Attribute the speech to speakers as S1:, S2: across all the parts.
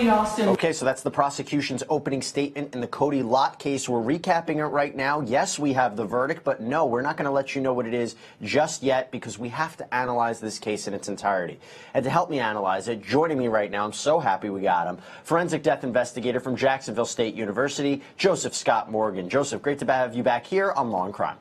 S1: County, Austin.
S2: Okay, so that's the prosecution's opening statement in the Kody Lott case. We're recapping it right now. Yes, we have the verdict, but no, we're not going to let you know what it is just yet because we have to analyze this case in its entirety. And to help me analyze it, joining me right now, I'm so happy we got him, forensic death investigator from Jacksonville State University, Joseph Scott Morgan. Joseph, great to have you back here on Law and Crime.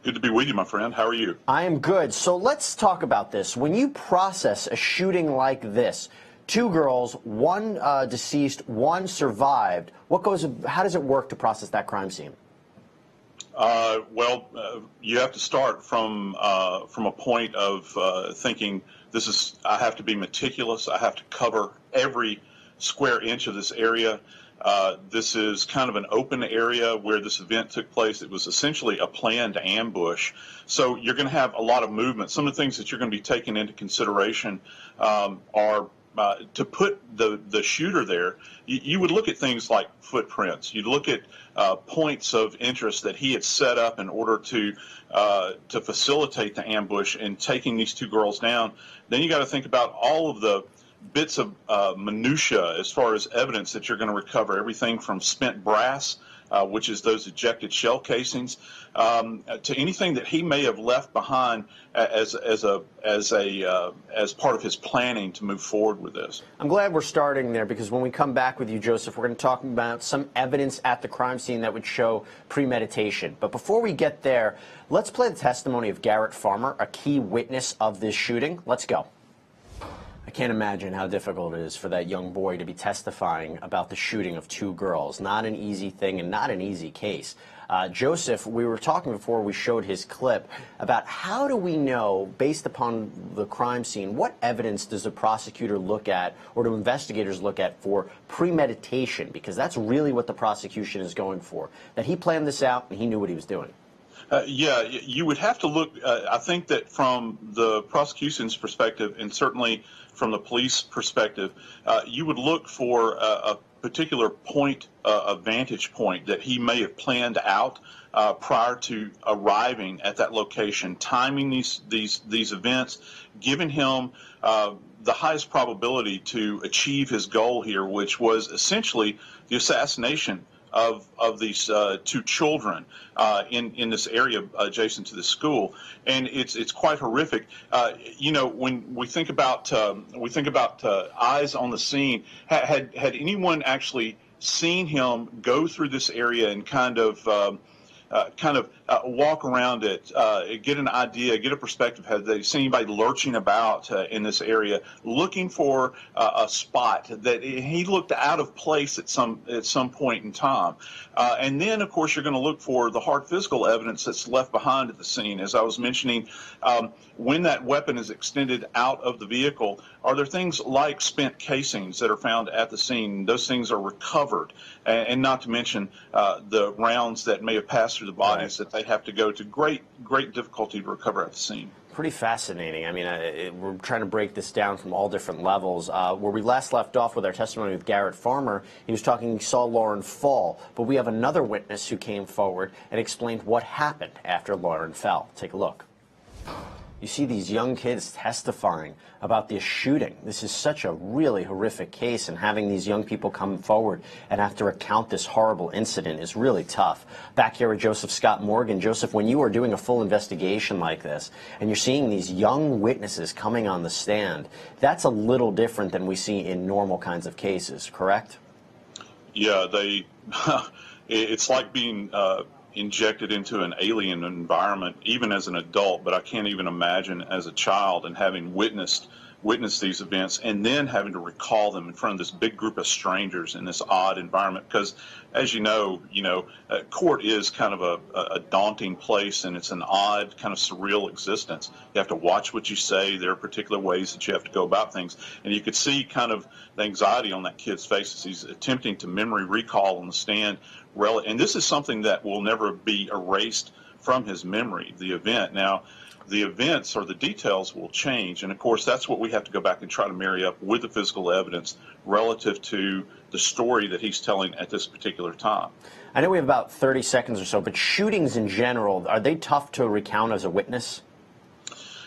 S3: Good to be with you, my friend. How are you?
S2: I am good. So let's talk about this. When you process a shooting like this, two girls, one deceased, one survived, how does it work to process that crime scene?
S3: You have to start from a point of thinking I have to be meticulous. I have to cover every square inch of this area. This is kind of an open area where this event took place. It was essentially a planned ambush. So you're going to have a lot of movement. Some of the things that you're going to be taking into consideration are to put the shooter there. You would look at things like footprints. You'd look at points of interest that he had set up in order to facilitate the ambush and taking these two girls down. Then you got to think about all of the bits of minutia as far as evidence that you're going to recover, everything from spent brass, which is those ejected shell casings, to anything that he may have left behind as part of his planning to move forward with this.
S2: I'm glad we're starting there because when we come back with you, Joseph, we're going to talk about some evidence at the crime scene that would show premeditation. But before we get there, let's play the testimony of Garrett Farmer, a key witness of this shooting. Let's go. I can't imagine how difficult it is for that young boy to be testifying about the shooting of two girls. Not an easy thing and not an easy case. Joseph, we were talking before we showed his clip about how do we know, based upon the crime scene, what evidence does a prosecutor look at or do investigators look at for premeditation? Because that's really what the prosecution is going for, that he planned this out and he knew what he was doing.
S3: Yeah, you would have to look, I think that from the prosecution's perspective and certainly from the police perspective, you would look for a particular point, a vantage point that he may have planned out prior to arriving at that location, timing these events, giving him the highest probability to achieve his goal here, which was essentially the assassination of these two children in this area adjacent to the school, and it's quite horrific. You know, when we think about eyes on the scene, had anyone actually seen him go through this area and kind of walk around it, get an idea, get a perspective? Have they seen anybody lurching about in this area, looking for a spot that he looked out of place at some point in time? And then, of course, you're going to look for the hard physical evidence that's left behind at the scene. As I was mentioning, when that weapon is extended out of the vehicle, are there things like spent casings that are found at the scene? Those things are recovered, and not to mention the rounds that may have passed through the bodies that they have to go to great difficulty to recover at the scene.
S2: Pretty fascinating. I mean, we're trying to break this down from all different levels. Where we last left off with our testimony with Garrett Farmer, he was talking, he saw Lauren fall, but we have another witness who came forward and explained what happened after Lauren fell. Take a look. You see these young kids testifying about this shooting. This is such a really horrific case, and having these young people come forward and have to recount this horrible incident is really tough. Back here with Joseph Scott Morgan. Joseph, when you are doing a full investigation like this and you're seeing these young witnesses coming on the stand, that's a little different than we see in normal kinds of cases, correct?
S3: Yeah, it's like being injected into an alien environment, even as an adult, but I can't even imagine as a child and having witnessed these events and then having to recall them in front of this big group of strangers in this odd environment. Because, as you know, court is kind of a daunting place, and it's an odd, kind of surreal existence. You have to watch what you say. There are particular ways that you have to go about things, and you could see kind of the anxiety on that kid's face as he's attempting to memory recall on the stand. And this is something that will never be erased from his memory, the event. Now, the events or the details will change, and of course that's what we have to go back and try to marry up with the physical evidence relative to the story that he's telling at this particular time.
S2: I know we have about 30 seconds or so, but shootings in general, are they tough to recount as a witness?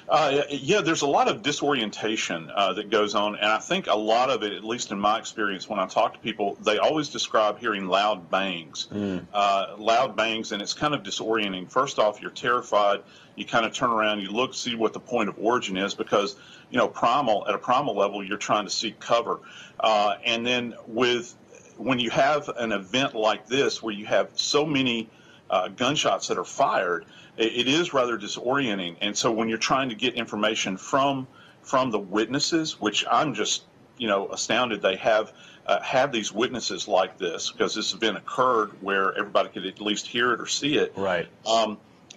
S3: Yeah, there's a lot of disorientation that goes on, and I think a lot of it, at least in my experience, when I talk to people, they always describe hearing loud bangs, and it's kind of disorienting. First off, you're terrified. You kind of turn around, you look, see what the point of origin is, because at a primal level, you're trying to seek cover, and then when you have an event like this where you have so many gunshots that are fired, it is rather disorienting. And so when you're trying to get information from the witnesses, which I'm just astounded they have these witnesses like this, because this event occurred where everybody could at least hear it or see it.
S2: Right.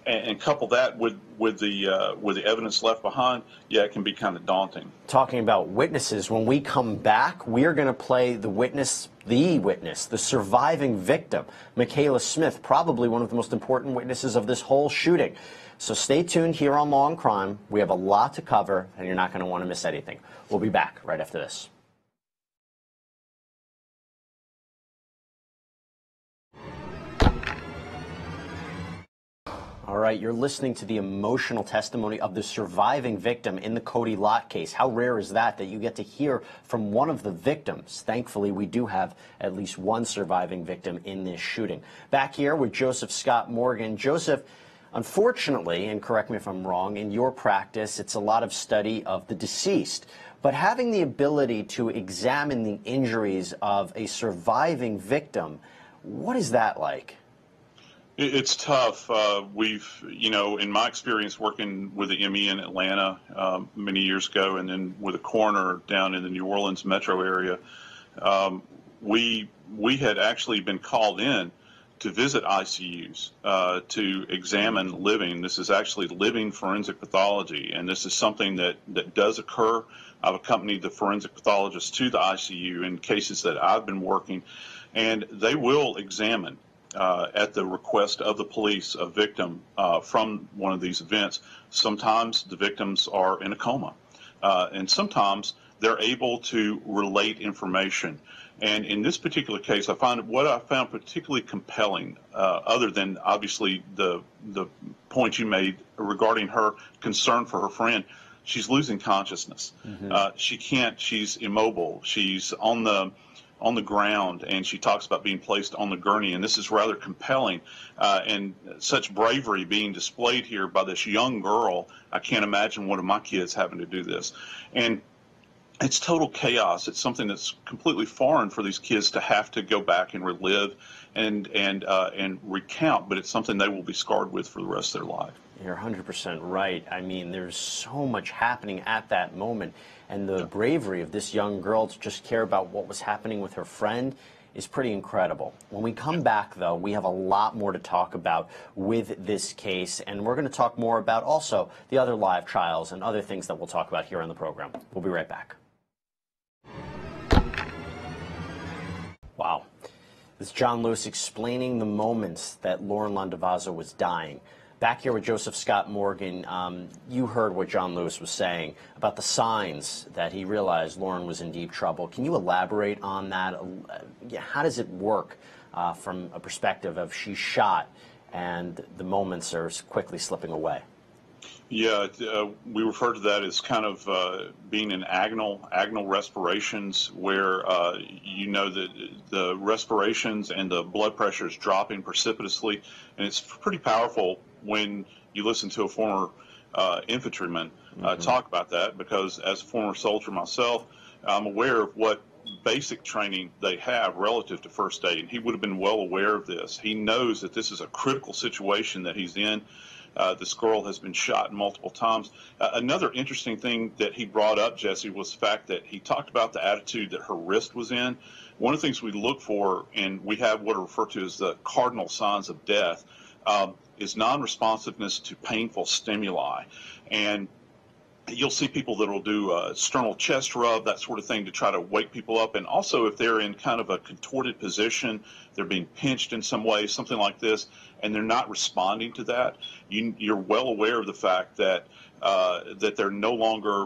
S3: And couple that with the evidence left behind, yeah, it can be kind of daunting.
S2: Talking about witnesses, when we come back, we are going to play the witness, the surviving victim, Michaela Smith, probably one of the most important witnesses of this whole shooting. So stay tuned here on Law and Crime. We have a lot to cover, and you're not going to want to miss anything. We'll be back right after this. All right, you're listening to the emotional testimony of the surviving victim in the Kody Lott case. How rare is that you get to hear from one of the victims? Thankfully, we do have at least one surviving victim in this shooting. Back here with Joseph Scott Morgan. Joseph, unfortunately, and correct me if I'm wrong, in your practice, it's a lot of study of the deceased. But having the ability to examine the injuries of a surviving victim, what is that like?
S3: It's tough. In my experience working with the ME in Atlanta many years ago, and then with a coroner down in the New Orleans metro area, we had actually been called in to visit ICUs to examine living. This is actually living forensic pathology, and this is something that does occur. I've accompanied the forensic pathologists to the ICU in cases that I've been working, and they will examine at the request of the police, a victim from one of these events. Sometimes the victims are in a coma, and sometimes they're able to relate information. And in this particular case, what I found particularly compelling, other than obviously the point you made regarding her concern for her friend, she's losing consciousness. She's immobile. She's on the ground, and she talks about being placed on the gurney, and this is rather compelling, and such bravery being displayed here by this young girl. I can't imagine one of my kids having to do this, and it's total chaos. It's something that's completely foreign for these kids to have to go back and relive and recount, but it's something they will be scarred with for the rest of their life.
S2: You're 100% right. I mean, there's so much happening at that moment, and the bravery of this young girl to just care about what was happening with her friend is pretty incredible. When we come back, though, we have a lot more to talk about with this case, and we're going to talk more about also the other live trials and other things that we'll talk about here on the program. We'll be right back. Wow. This is John Lewis explaining the moments that Lauren Landavazo was dying. Back here with Joseph Scott Morgan, you heard what John Lewis was saying about the signs that he realized Lauren was in deep trouble. Can you elaborate on that? How does it work from a perspective of she's shot and the moments are quickly slipping away?
S3: Yeah, we refer to that as kind of being in agonal respirations, where that the respirations and the blood pressure is dropping precipitously, and it's pretty powerful when you listen to a former infantryman talk about that, because as a former soldier myself, I'm aware of what basic training they have relative to first aid, and he would have been well aware of this. He knows that this is a critical situation that he's in. This girl has been shot multiple times. Another interesting thing that he brought up, Jesse, was the fact that he talked about the attitude that her wrist was in. One of the things we look for, and we have what are referred to as the cardinal signs of death, is non-responsiveness to painful stimuli. And you'll see people that will do a sternal chest rub, that sort of thing, to try to wake people up. And also if they're in kind of a contorted position, they're being pinched in some way, something like this, and they're not responding to that, you're well aware of the fact that that they're no longer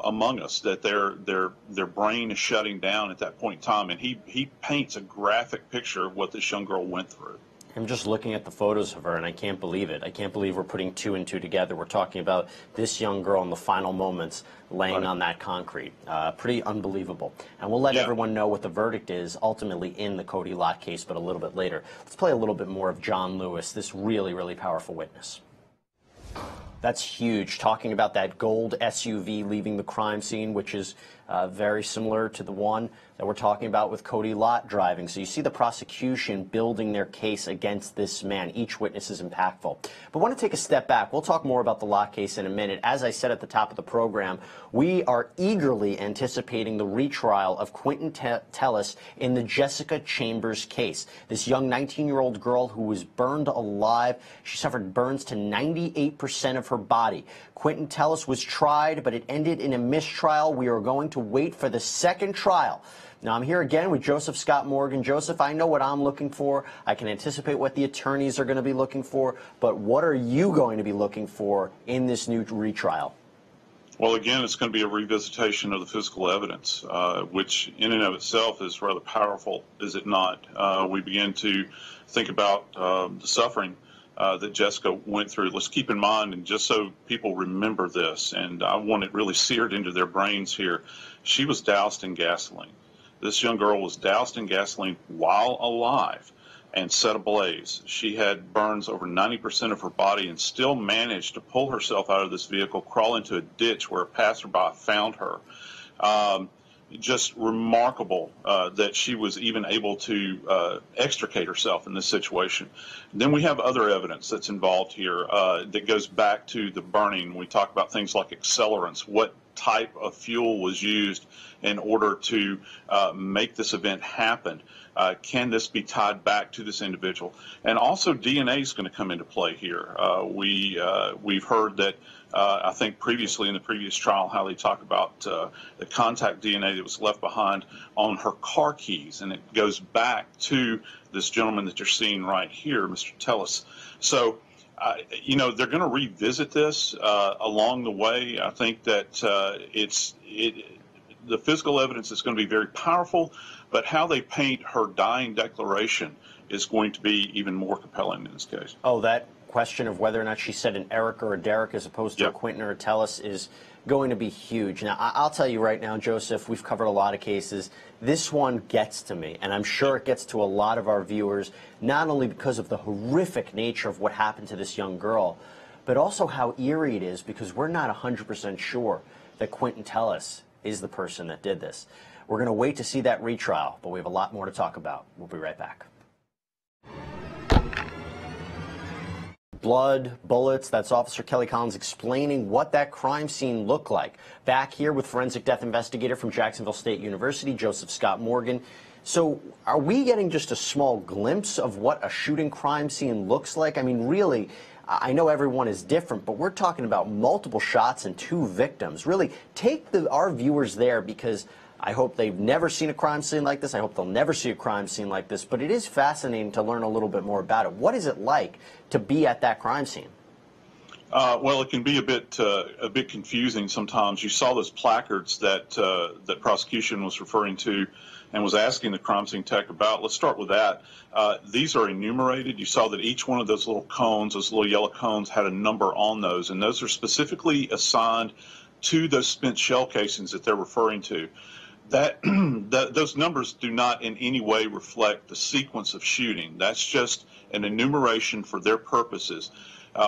S3: among us, that their brain is shutting down at that point in time. And he paints a graphic picture of what this young girl went through.
S2: I'm just looking at the photos of her, and I can't believe it. I can't believe we're putting two and two together. We're talking about this young girl in the final moments laying on that concrete. Pretty unbelievable. And we'll let everyone know what the verdict is ultimately in the Kody Lott case, but a little bit later. Let's play a little bit more of John Lewis, this really, really powerful witness. That's huge. Talking about that gold SUV leaving the crime scene, which is very similar to the one that we're talking about with Kody Lott driving. So you see the prosecution building their case against this man. Each witness is impactful. But I want to take a step back. We'll talk more about the Lott case in a minute. As I said at the top of the program, we are eagerly anticipating the retrial of Quentin Tellis in the Jessica Chambers case. This young 19-year-old girl who was burned alive. She suffered burns to 98% of her body. Quentin Tellis was tried, but it ended in a mistrial. We are going to wait for the second trial. Now, I'm here again with Joseph Scott Morgan. Joseph, I know what I'm looking for. I can anticipate what the attorneys are going to be looking for. But what are you going to be looking for in this new retrial?
S3: Well, again, it's going to be a revisitation of the physical evidence, which in and of itself is rather powerful, is it not? We begin to think about the suffering that Jessica went through. Let's keep in mind, and just so people remember this, and I want it really seared into their brains here, she was doused in gasoline. This young girl was doused in gasoline while alive and set ablaze. She had burns over 90% of her body and still managed to pull herself out of this vehicle, crawl into a ditch where a passerby found her. Just remarkable that she was even able to extricate herself in this situation. Then we have other evidence that's involved here that goes back to the burning. We talk about things like accelerants, what type of fuel was used in order to make this event happen. Can this be tied back to this individual? And also DNA is going to come into play here. We've heard that I think previously in the previous trial how they talk about the contact DNA that was left behind on her car keys, and it goes back to this gentleman that you're seeing right here, Mr. Tellis. So you know, they're going to revisit this along the way. I think that the physical evidence is going to be very powerful, but how they paint her dying declaration is going to be even more compelling in this case.
S2: Oh, that question of whether or not she said an Eric or a Derek as opposed to a Quentin or a Tellis is going to be huge. Now, I'll tell you right now, Joseph, we've covered a lot of cases. This one gets to me, and I'm sure it gets to a lot of our viewers, not only because of the horrific nature of what happened to this young girl, but also how eerie it is because we're not 100% sure that Quentin Tellis is the person that did this. We're going to wait to see that retrial, but we have a lot more to talk about. We'll be right back. Blood, bullets, that's Officer Kelly Collins explaining what that crime scene looked like. Back here with forensic death investigator from Jacksonville State University, Joseph Scott Morgan. So are we getting just a small glimpse of what a shooting crime scene looks like? I mean, really, I know everyone is different, but we're talking about multiple shots and two victims. Really, take our viewers there, because I hope they've never seen a crime scene like this. I hope they'll never see a crime scene like this. But it is fascinating to learn a little bit more about it. What is it like to be at that crime scene?
S3: Well, it can be a bit confusing sometimes. You saw those placards that that prosecution was referring to and was asking the crime scene tech about. Let's start with that. These are enumerated. You saw that each one of those little cones, those little yellow cones, had a number on those, and those are specifically assigned to those spent shell casings that they're referring to. Those numbers do not in any way reflect the sequence of shooting. That's just an enumeration for their purposes.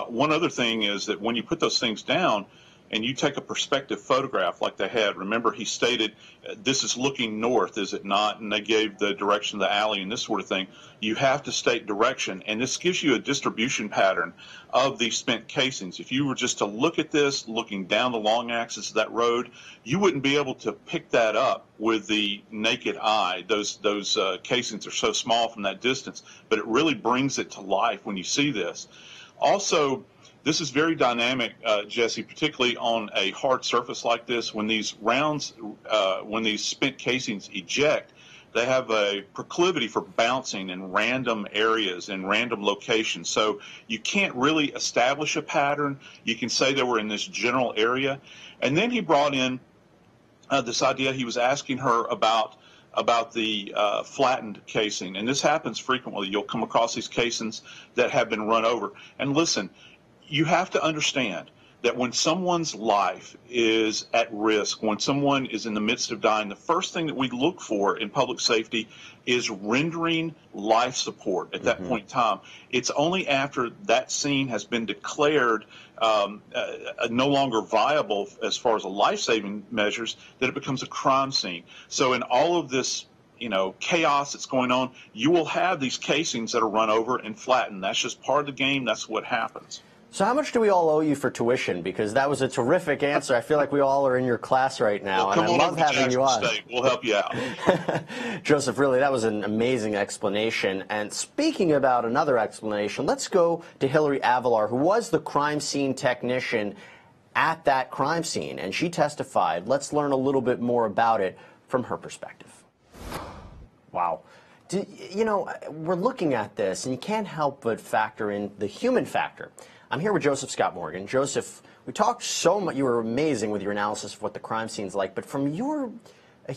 S3: One other thing is that when you put those things down and you take a perspective photograph like they had, remember he stated this is looking north, is it not? And they gave the direction of the alley and this sort of thing. You have to state direction, and this gives you a distribution pattern of these spent casings. If you were just to look at this, looking down the long axis of that road, you wouldn't be able to pick that up with the naked eye. Those casings are so small from that distance, but it really brings it to life when you see this. Also, this is very dynamic, Jesse, particularly on a hard surface like this. When these rounds, when these spent casings eject, they have a proclivity for bouncing in random areas and random locations. So you can't really establish a pattern. You can say they were in this general area. And then he brought in this idea. He was asking her about about the flattened casing, and this happens frequently. You'll come across these casings that have been run over. And listen, you have to understand that when someone's life is at risk, when someone is in the midst of dying, the first thing that we look for in public safety is rendering life support at that point in time. It's only after that scene has been declared no longer viable as far as a life-saving measures that it becomes a crime scene. So in all of this chaos that's going on, you will have these casings that are run over and flattened. That's just part of the game. That's what happens.
S2: So how much do we all owe you for tuition? Because that was a terrific answer. I feel like we all are in your class right now,
S3: well,
S2: and I love having you on.
S3: State. We'll help you out.
S2: Joseph, really, that was an amazing explanation. And speaking about another explanation, let's go to Hillary Avalar, who was the crime scene technician at that crime scene, and she testified. Let's learn a little bit more about it from her perspective. Wow. We're looking at this, and you can't help but factor in the human factor. I'm here with Joseph Scott Morgan. Joseph, we talked so much. You were amazing with your analysis of what the crime scene's like, but from a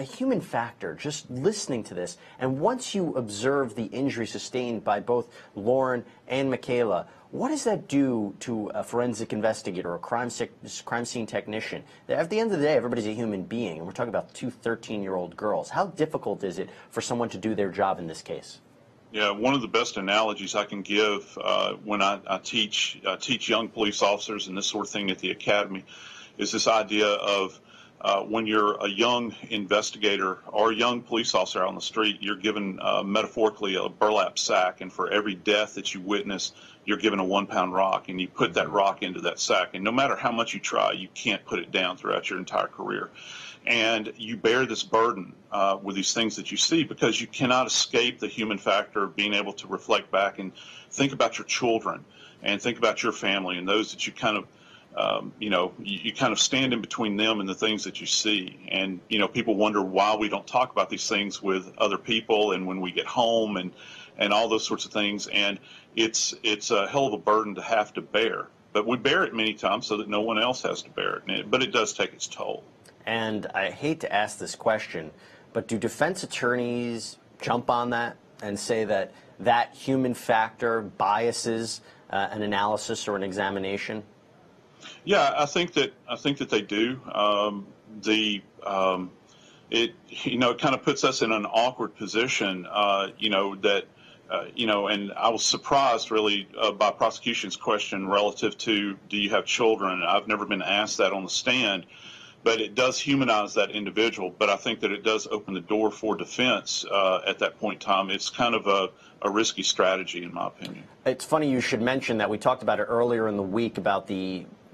S2: human factor, just listening to this, and once you observe the injury sustained by both Lauren and Michaela, what does that do to a forensic investigator or a crime scene technician? At the end of the day, everybody's a human being, and we're talking about two 13-year-old girls. How difficult is it for someone to do their job in this case?
S3: Yeah, one of the best analogies I can give when I teach young police officers and this sort of thing at the academy is this idea of when you're a young investigator or a young police officer out on the street, you're given metaphorically a burlap sack, and for every death that you witness, you're given a 1-pound rock, and you put that rock into that sack, and no matter how much you try, you can't put it down throughout your entire career. And you bear this burden with these things that you see because you cannot escape the human factor of being able to reflect back and think about your children and think about your family and those that you kind of you kind of stand in between them and the things that you see. And, people wonder why we don't talk about these things with other people and when we get home and all those sorts of things. And it's a hell of a burden to have to bear. But we bear it many times so that no one else has to bear it. But it does take its toll. And
S2: I hate to ask this question, but do defense attorneys jump on that and say that that human factor biases an analysis or an examination?
S3: Yeah, I think that they do. It kind of puts us in an awkward position. And I was surprised really by prosecution's question relative to do you have children? I've never been asked that on the stand, but it does humanize that individual. But I think that it does open the door for defense at that point in time. It's kind of a risky strategy, in my opinion.
S2: It's funny you should mention that. We talked about it earlier in the week about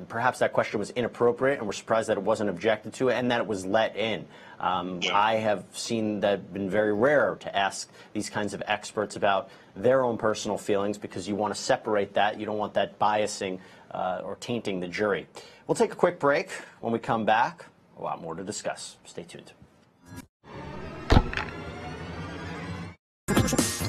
S2: perhaps that question was inappropriate, and we're surprised that it wasn't objected to and that it was let in. I have seen that been very rare to ask these kinds of experts about their own personal feelings because you want to separate that. You don't want that biasing or tainting the jury. We'll take a quick break. When we come back, a lot more to discuss. Stay tuned.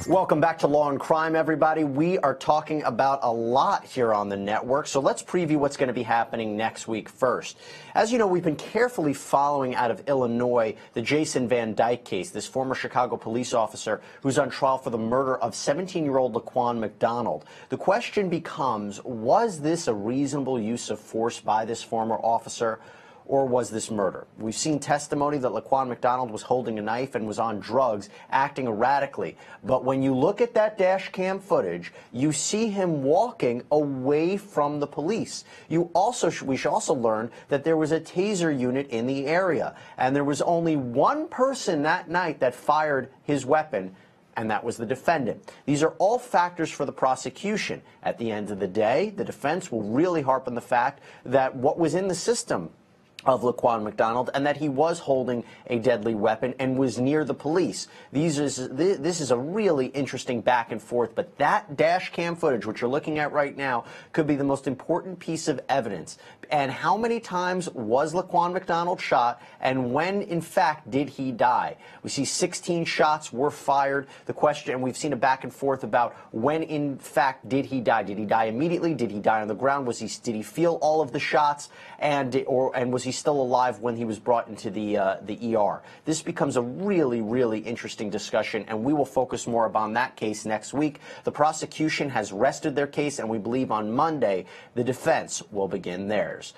S2: Welcome back to Law and Crime, everybody. We are talking about a lot here on the network, so let's preview what's going to be happening next week first. As you know, we've been carefully following out of Illinois the Jason Van Dyke case, this former Chicago police officer who's on trial for the murder of 17-year-old Laquan McDonald. The question becomes, was this a reasonable use of force by this former officer? Or was this murder? We've seen testimony that Laquan McDonald was holding a knife and was on drugs, acting erratically. But when you look at that dash cam footage, you see him walking away from the police. We should also learn that there was a taser unit in the area, and there was only one person that night that fired his weapon, and that was the defendant. These are all factors for the prosecution. At the end of the day, the defense will really harp on the fact that what was in the system of Laquan McDonald and that he was holding a deadly weapon and was near the police. This is a really interesting back and forth, but that dash cam footage, which you're looking at right now, could be the most important piece of evidence. And how many times was Laquan McDonald shot, and when, in fact, did he die? We see 16 shots were fired. The question, and we've seen a back and forth about when, in fact, did he die? Did he die immediately? Did he die on the ground? Did he feel all of the shots? And was he he still alive when he was brought into the ER? This becomes a really, really interesting discussion, and we will focus more upon that case next week. The prosecution has rested their case, and we believe on Monday the defense will begin theirs.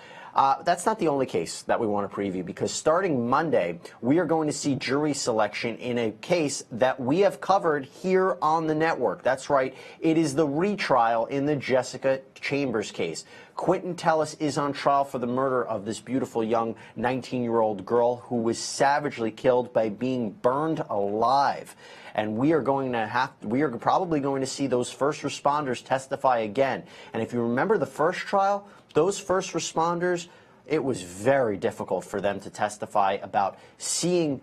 S2: That's not the only case that we want to preview, because starting Monday, we are going to see jury selection in a case that we have covered here on the network. That's right. It is the retrial in the Jessica Chambers case. Quentin Tellis is on trial for the murder of this beautiful young 19-year-old girl who was savagely killed by being burned alive. And we are probably going to see those first responders testify again. And if you remember the first trial, those first responders, it was very difficult for them to testify about seeing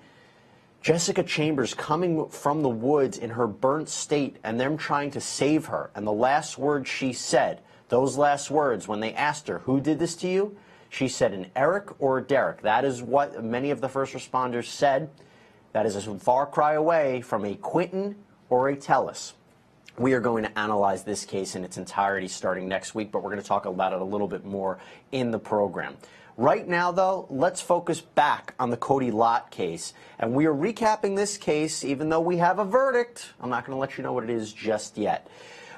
S2: Jessica Chambers coming from the woods in her burnt state and them trying to save her. And the last words she said, those last words, when they asked her, "Who did this to you?" she said, "An Eric or a Derek." That is what many of the first responders said. That is a far cry away from a Quentin or a Tellis. We are going to analyze this case in its entirety starting next week, but we're going to talk about it a little bit more in the program. Right now, though, let's focus back on the Kody Lott case. And we are recapping this case, even though we have a verdict. I'm not going to let you know what it is just yet.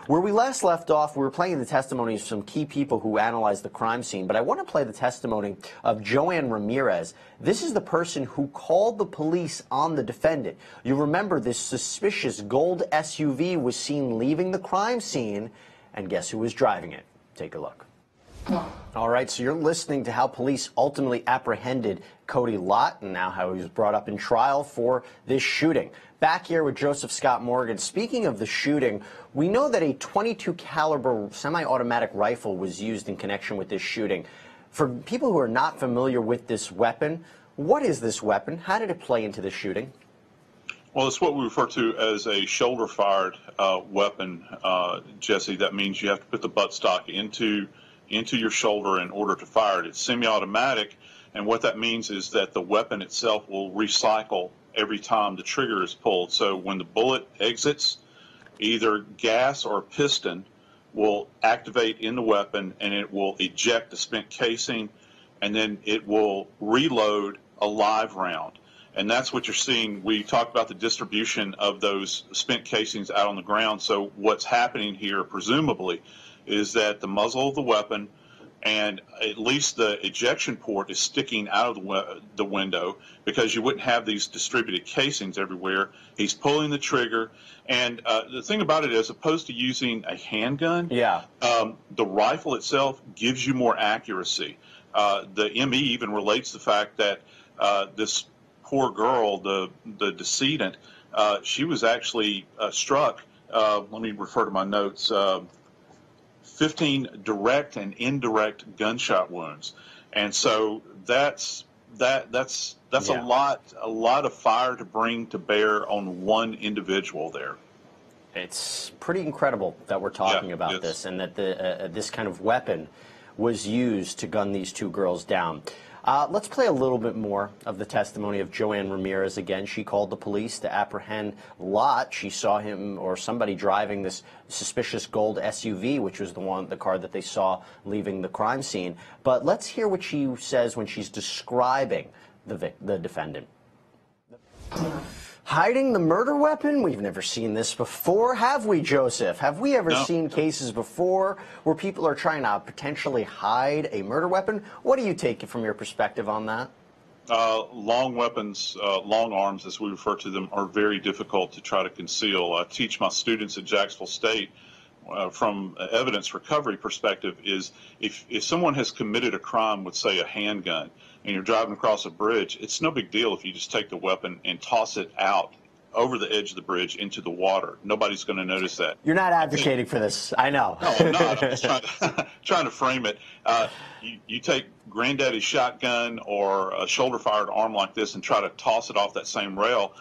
S2: Where we last left off, we were playing the testimony of some key people who analyzed the crime scene, but I want to play the testimony of Joanne Ramirez. This is the person who called the police on the defendant. You remember this suspicious gold SUV was seen leaving the crime scene, and guess who was driving it? Take a look. All right, so you're listening to how police ultimately apprehended Kody Lott and now how he was brought up in trial for this shooting. Back here with Joseph Scott Morgan. Speaking of the shooting, we know that a .22 caliber semi-automatic rifle was used in connection with this shooting. For people who are not familiar with this weapon, what is this weapon? How did it play into the shooting?
S3: Well, it's what we refer to as a shoulder-fired weapon, Jesse. That means you have to put the buttstock into your shoulder in order to fire it. It's semi-automatic, and what that means is that the weapon itself will recycle every time the trigger is pulled. So when the bullet exits, either gas or piston will activate in the weapon, and it will eject the spent casing, and then it will reload a live round. And that's what you're seeing. We talked about the distribution of those spent casings out on the ground. So what's happening here, presumably, is that the muzzle of the weapon and at least the ejection port is sticking out of the window, because you wouldn't have these distributed casings everywhere. He's pulling the trigger. And the thing about it, as opposed to using a handgun, the rifle itself gives you more accuracy. The ME even relates the fact that this poor girl, the decedent, she was actually struck, let me refer to my notes, 15 direct and indirect gunshot wounds, and so that's a lot of fire to bring to bear on one individual there.
S2: It's pretty incredible that we're talking about this, and that this kind of weapon was used to gun these two girls down. Let's play a little bit more of the testimony of Joanne Ramirez again. She called the police to apprehend Lott. She saw him or somebody driving this suspicious gold SUV, which was the car that they saw leaving the crime scene. But let's hear what she says when she's describing the defendant. Hiding the murder weapon? We've never seen this before, have we, Joseph? Have we ever seen cases before where people are trying to potentially hide a murder weapon? What do you take from your perspective on that?
S3: Long weapons, long arms, as we refer to them, are very difficult to try to conceal. I teach my students at Jacksonville State from an evidence recovery perspective is if someone has committed a crime with, say, a handgun, and you're driving across a bridge, it's no big deal if you just take the weapon and toss it out over the edge of the bridge into the water. Nobody's going to notice that.
S2: You're not advocating for this, I know.
S3: No, I'm not. I'm just trying to frame it. You take granddaddy's shotgun or a shoulder-fired arm like this and try to toss it off that same rail,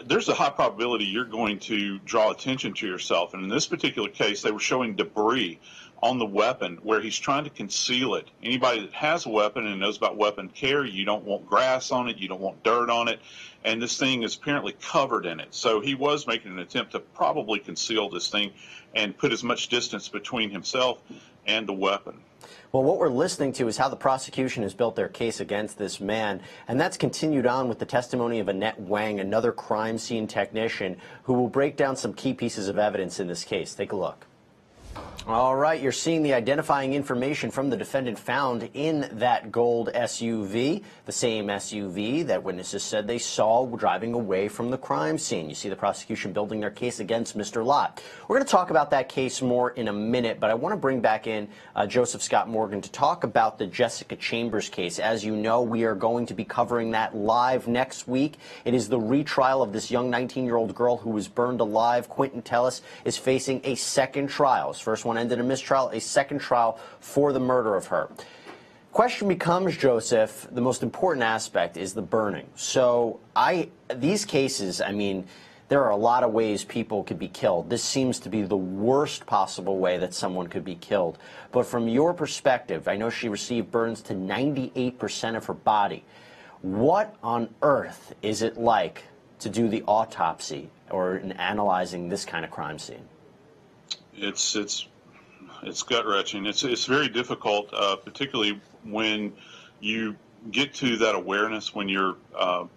S3: there's a high probability you're going to draw attention to yourself. And in this particular case, they were showing debris on the weapon where he's trying to conceal it. Anybody that has a weapon and knows about weapon care, you don't want grass on it, you don't want dirt on it, and this thing is apparently covered in it. So he was making an attempt to probably conceal this thing and put as much distance between himself and the weapon.
S2: Well, what we're listening to is how the prosecution has built their case against this man, and that's continued on with the testimony of Annette Wang, another crime scene technician, who will break down some key pieces of evidence in this case. Take a look. All right, you're seeing the identifying information from the defendant found in that gold SUV, the same SUV that witnesses said they saw driving away from the crime scene. You see the prosecution building their case against Mr. Lott. We're going to talk about that case more in a minute, but I want to bring back in Joseph Scott Morgan to talk about the Jessica Chambers case. As you know, we are going to be covering that live next week. It is the retrial of this young 19-year-old girl who was burned alive. Quentin Tellis is facing a second trial. His first one ended in mistrial, a second trial for the murder of her. Question becomes, Joseph, the most important aspect is the burning. So these cases, I mean, there are a lot of ways people could be killed. This seems to be the worst possible way that someone could be killed. But from your perspective, I know she received burns to 98% of her body. What on earth is it like to do the autopsy or in analyzing this kind of crime scene?
S3: It's gut-wrenching. It's very difficult, particularly when you get to that awareness when you're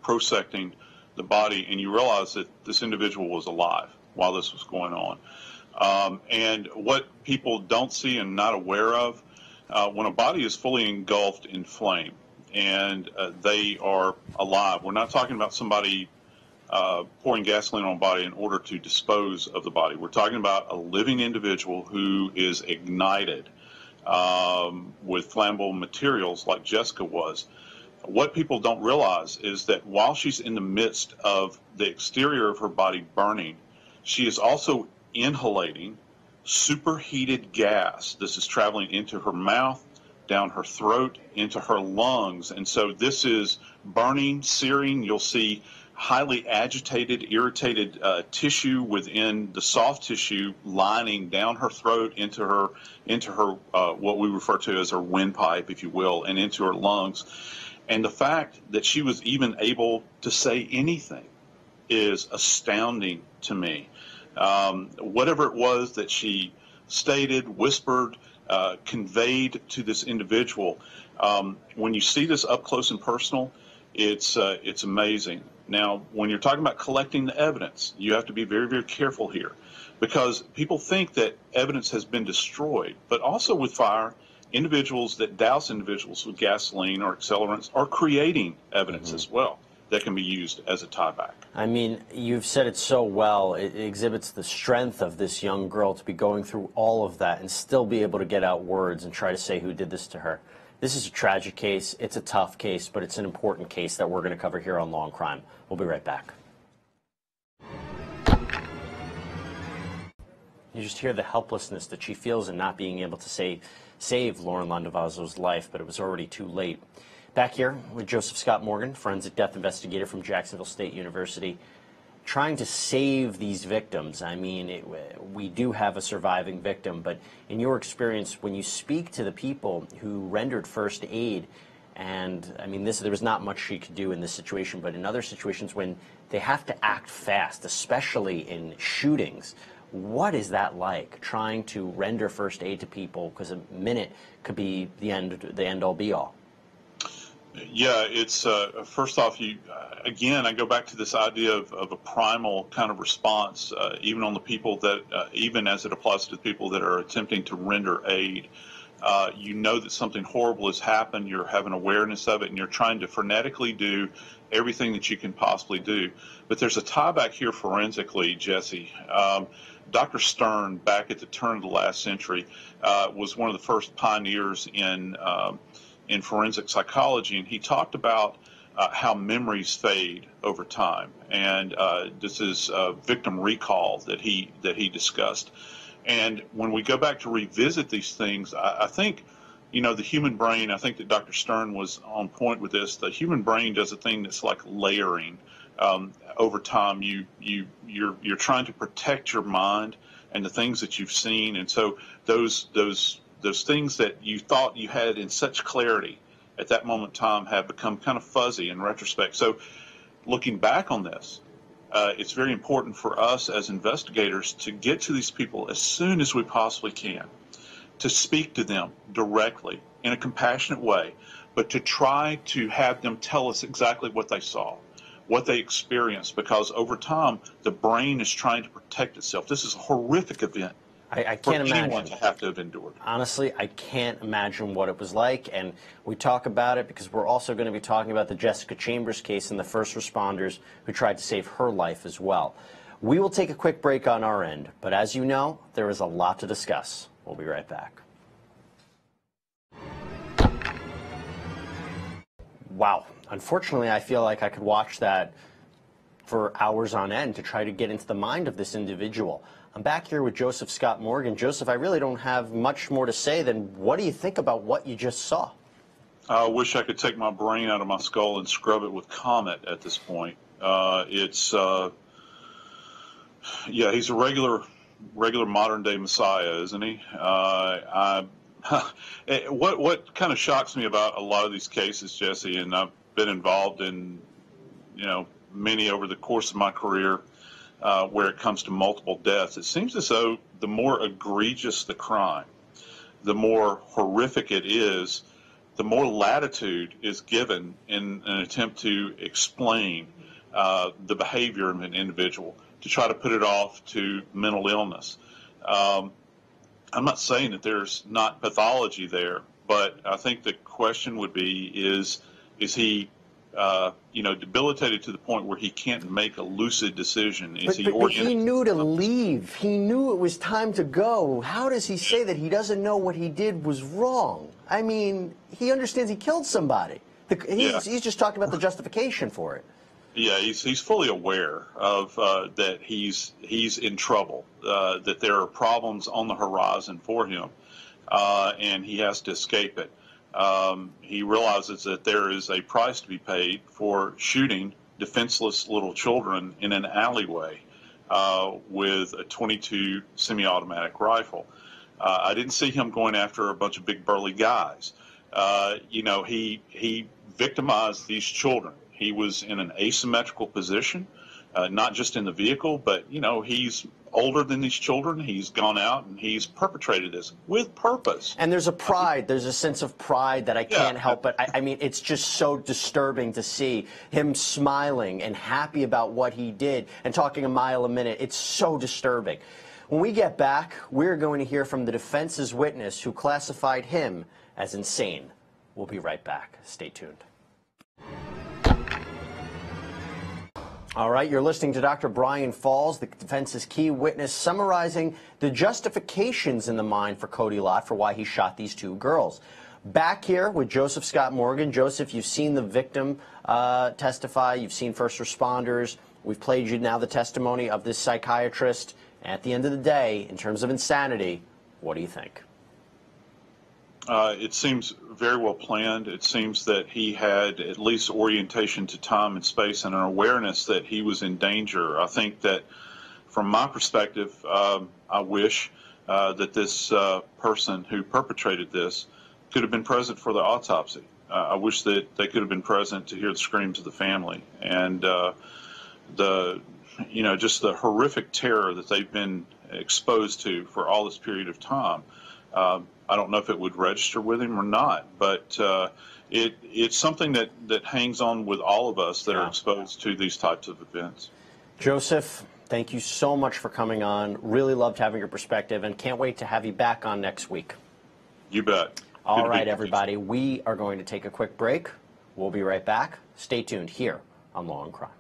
S3: prosecting the body and you realize that this individual was alive while this was going on. And what people don't see and not aware of, when a body is fully engulfed in flame and they are alive, we're not talking about somebody pouring gasoline on a body in order to dispose of the body. We're talking about a living individual who is ignited with flammable materials like Jessica was. What people don't realize is that while she's in the midst of the exterior of her body burning, she is also inhalating superheated gas. This is traveling into her mouth, down her throat, into her lungs. And so this is burning, searing. You'll see highly agitated, irritated tissue within the soft tissue lining down her throat into her what we refer to as her windpipe, if you will, and into her lungs. And the fact that she was even able to say anything is astounding to me. Whatever it was that she stated, whispered, conveyed to this individual, when you see this up close and personal, it's amazing. Now, when you're talking about collecting the evidence, you have to be very, very careful here because people think that evidence has been destroyed, but also with fire, individuals that douse individuals with gasoline or accelerants are creating evidence as well that can be used as a tieback.
S2: I mean, you've said it so well. It exhibits the strength of this young girl to be going through all of that and still be able to get out words and try to say who did this to her. This is a tragic case. It's a tough case, but it's an important case that we're going to cover here on Law and Crime. We'll be right back. You just hear the helplessness that she feels in not being able to save Lauren Landavazo's life, but it was already too late. Back here with Joseph Scott Morgan, forensic death investigator from Jacksonville State University, trying to save these victims. I mean, we do have a surviving victim, but in your experience, when you speak to the people who rendered first aid, and I mean, there was not much she could do in this situation, but in other situations when they have to act fast, especially in shootings, what is that like, trying to render first aid to people? Because a minute could be the end all be all.
S3: Yeah, it's first off, again, I go back to this idea of a primal kind of response, even on the people that, even as it applies to the people that are attempting to render aid. You know that something horrible has happened, you're having awareness of it, and you're trying to frenetically do everything that you can possibly do. But there's a tie back here forensically, Jesse. Dr. Stern, back at the turn of the last century, was one of the first pioneers in forensic psychology, and he talked about how memories fade over time, and this is victim recall that he discussed. And when we go back to revisit these things, I think, you know, the human brain, I think that Dr. Stern was on point with this. The human brain does a thing that's like layering. Over time, you're trying to protect your mind and the things that you've seen. And so those things that you thought you had in such clarity at that moment in time have become kind of fuzzy in retrospect. So looking back on this, it's very important for us as investigators to get to these people as soon as we possibly can, to speak to them directly in a compassionate way, but to try to have them tell us exactly what they saw, what they experienced, because over time, the brain is trying to protect itself. This is a horrific event.
S2: I can't imagine.
S3: Anyone to have to have endured.
S2: Honestly, I can't imagine what it was like, and we talk about it because we're also going to be talking about the Jessica Chambers case and the first responders who tried to save her life as well. We will take a quick break on our end, but as you know, there is a lot to discuss. We'll be right back. Wow. Unfortunately, I feel like I could watch that for hours on end to try to get into the mind of this individual. I'm back here with Joseph Scott Morgan. Joseph, I really don't have much more to say than what do you think about what you just saw?
S3: I wish I could take my brain out of my skull and scrub it with Comet at this point. Yeah, he's a regular modern day Messiah, isn't he? What kind of shocks me about a lot of these cases, Jesse, and I've been involved in, many over the course of my career, where it comes to multiple deaths, it seems as though the more egregious the crime, the more horrific it is, the more latitude is given in an attempt to explain the behavior of an individual, to try to put it off to mental illness. I'm not saying that there's not pathology there, but I think the question would be, is he debilitated to the point where he can't make a lucid decision? But
S2: he knew to leave. He knew it was time to go. How does he say that he doesn't know what he did was wrong? I mean, he understands he killed somebody. He's just talking about the justification for it. Yeah,
S3: he's fully aware of that he's in trouble, that there are problems on the horizon for him, and he has to escape it. He realizes that there is a price to be paid for shooting defenseless little children in an alleyway with a .22 semi-automatic rifle. I didn't see him going after a bunch of big burly guys. He victimized these children. He was in an asymmetrical position, not just in the vehicle, but, he's older than these children. He's gone out and he's perpetrated this with purpose.
S2: And there's a pride, there's a sense of pride that I can't help but, I mean, it's just so disturbing to see him smiling and happy about what he did and talking a mile a minute. It's so disturbing. When we get back, we're going to hear from the defense's witness who classified him as insane. We'll be right back. Stay tuned. All right, you're listening to Dr. Brian Falls, the defense's key witness, summarizing the justifications in the mind for Kody Lott for why he shot these two girls. Back here with Joseph Scott Morgan. Joseph, you've seen the victim testify. You've seen first responders. We've played you now the testimony of this psychiatrist. At the end of the day, in terms of insanity, what do you think?
S3: It seems very well planned. It seems that he had at least orientation to time and space and an awareness that he was in danger. I think that from my perspective, I wish that this person who perpetrated this could have been present for the autopsy. I wish that they could have been present to hear the screams of the family and just the horrific terror that they've been exposed to for all this period of time. I don't know if it would register with him or not, but it's something that hangs on with all of us that are exposed to these types of events.
S2: Joseph, thank you so much for coming on. Really loved having your perspective and can't wait to have you back on next week.
S3: You bet.
S2: All right, everybody, we are going to take a quick break. We'll be right back. Stay tuned here on Law and Crime.